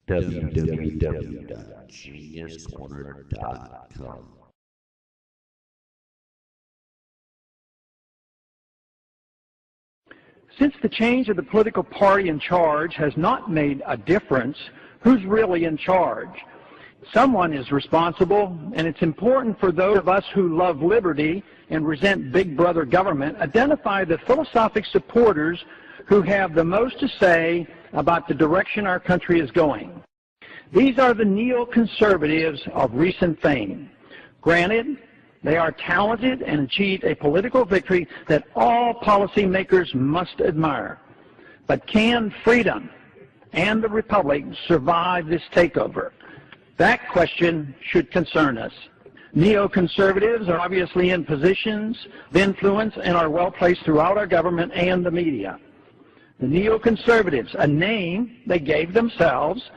www.geniuscorner.com. Since the change of the political party in charge has not made a difference, who's really in charge? Someone is responsible, and it's important for those of us who love liberty and resent big brother government, identify the philosophic supporters who have the most to say about the direction our country is going. These are the neoconservatives of recent fame. Granted, they are talented and achieved a political victory that all policymakers must admire. But can freedom and the republic survive this takeover? That question should concern us. Neoconservatives are obviously in positions of influence and are well placed throughout our government and the media. The neoconservatives, a name they gave themselves,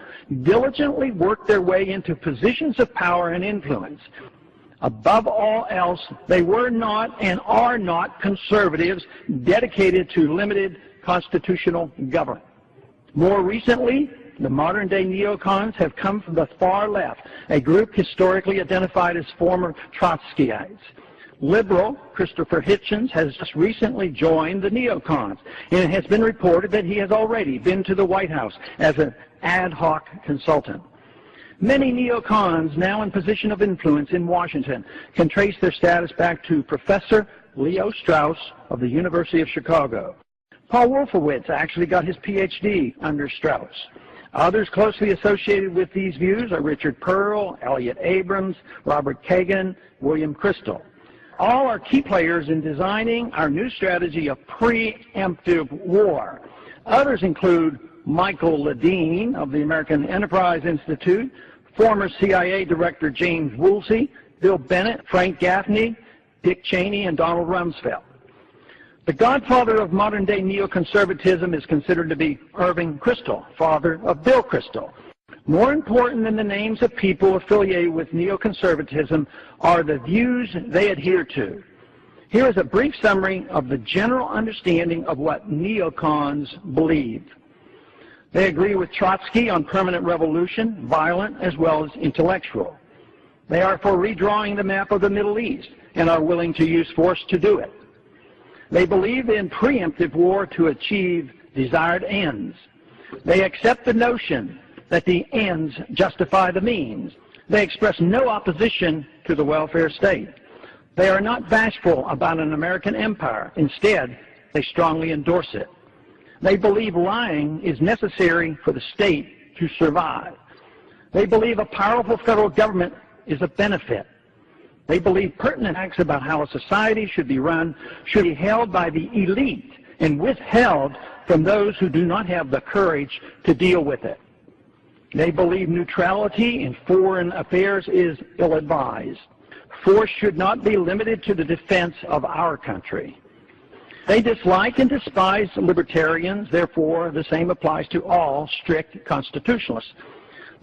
diligently worked their way into positions of power and influence. Above all else, they were not and are not conservatives dedicated to limited constitutional government. More recently, the modern-day neocons have come from the far left, a group historically identified as former Trotskyites. Liberal Christopher Hitchens has just recently joined the neocons, and it has been reported that he has already been to the White House as an ad hoc consultant. Many neocons now in position of influence in Washington can trace their status back to Professor Leo Strauss of the University of Chicago. Paul Wolfowitz actually got his PhD under Strauss. Others closely associated with these views are Richard Pearl, Elliott Abrams, Robert Kagan, William Kristol. All are key players in designing our new strategy of preemptive war. Others include Michael Ledeen of the American Enterprise Institute, former CIA Director James Woolsey, Bill Bennett, Frank Gaffney, Dick Cheney, and Donald Rumsfeld. The godfather of modern-day neoconservatism is considered to be Irving Kristol, father of Bill Kristol. More important than the names of people affiliated with neoconservatism are the views they adhere to. Here is a brief summary of the general understanding of what neocons believe. They agree with Trotsky on permanent revolution, violent as well as intellectual. They are for redrawing the map of the Middle East and are willing to use force to do it. They believe in preemptive war to achieve desired ends. They accept the notion that the ends justify the means. They express no opposition to the welfare state. They are not bashful about an American empire. Instead, they strongly endorse it. They believe lying is necessary for the state to survive. They believe a powerful federal government is a benefit. They believe pertinent facts about how a society should be run should be held by the elite and withheld from those who do not have the courage to deal with it. They believe neutrality in foreign affairs is ill-advised. Force should not be limited to the defense of our country. They dislike and despise libertarians, therefore the same applies to all strict constitutionalists.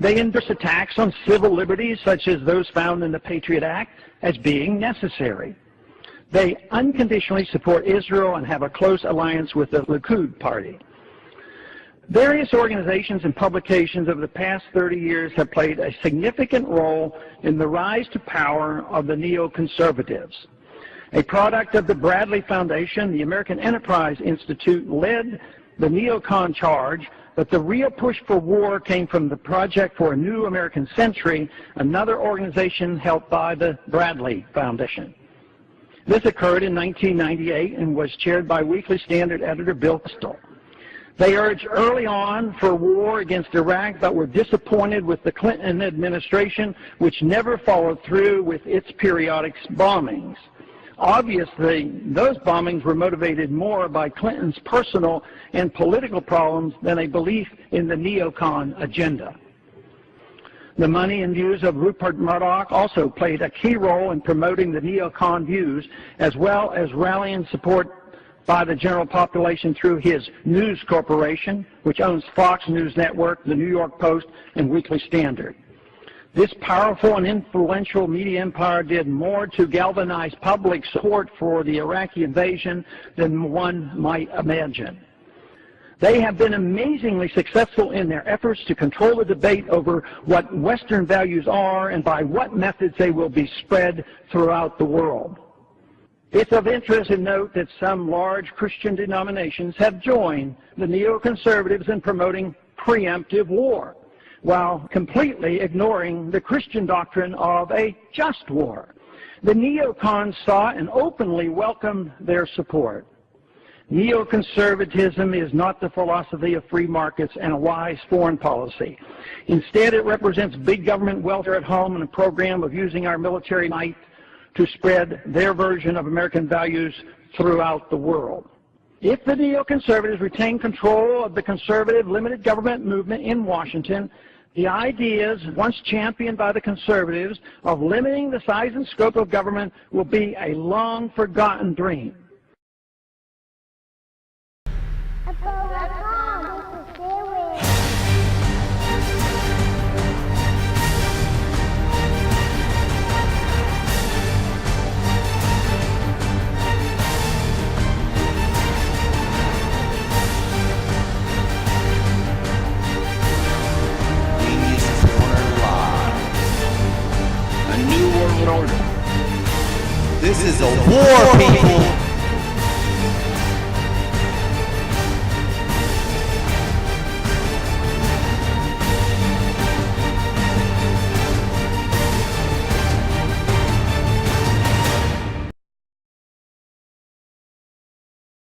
They endorse attacks on civil liberties, such as those found in the Patriot Act, as being necessary. They unconditionally support Israel and have a close alliance with the Likud party. Various organizations and publications over the past 30 years have played a significant role in the rise to power of the neoconservatives. A product of the Bradley Foundation, the American Enterprise Institute led the neocon charge, but the real push for war came from the Project for a New American Century, another organization helped by the Bradley Foundation. This occurred in 1998 and was chaired by Weekly Standard editor Bill Kristol. They urged early on for war against Iraq, but were disappointed with the Clinton administration, which never followed through with its periodic bombings. Obviously, those bombings were motivated more by Clinton's personal and political problems than a belief in the neocon agenda. The money and views of Rupert Murdoch also played a key role in promoting the neocon views, as well as rallying support by the general population through his News Corporation, which owns Fox News Network, the New York Post, and Weekly Standard. This powerful and influential media empire did more to galvanize public support for the Iraqi invasion than one might imagine. They have been amazingly successful in their efforts to control the debate over what Western values are and by what methods they will be spread throughout the world. It's of interest to note that some large Christian denominations have joined the neoconservatives in promoting preemptive war, while completely ignoring the Christian doctrine of a just war. The neocons saw and openly welcomed their support. Neoconservatism is not the philosophy of free markets and a wise foreign policy. Instead, it represents big government welfare at home and a program of using our military might to spread their version of American values throughout the world. If the neoconservatives retain control of the conservative limited government movement in Washington, the ideas once championed by the conservatives of limiting the size and scope of government will be a long-forgotten dream. This is a war, people!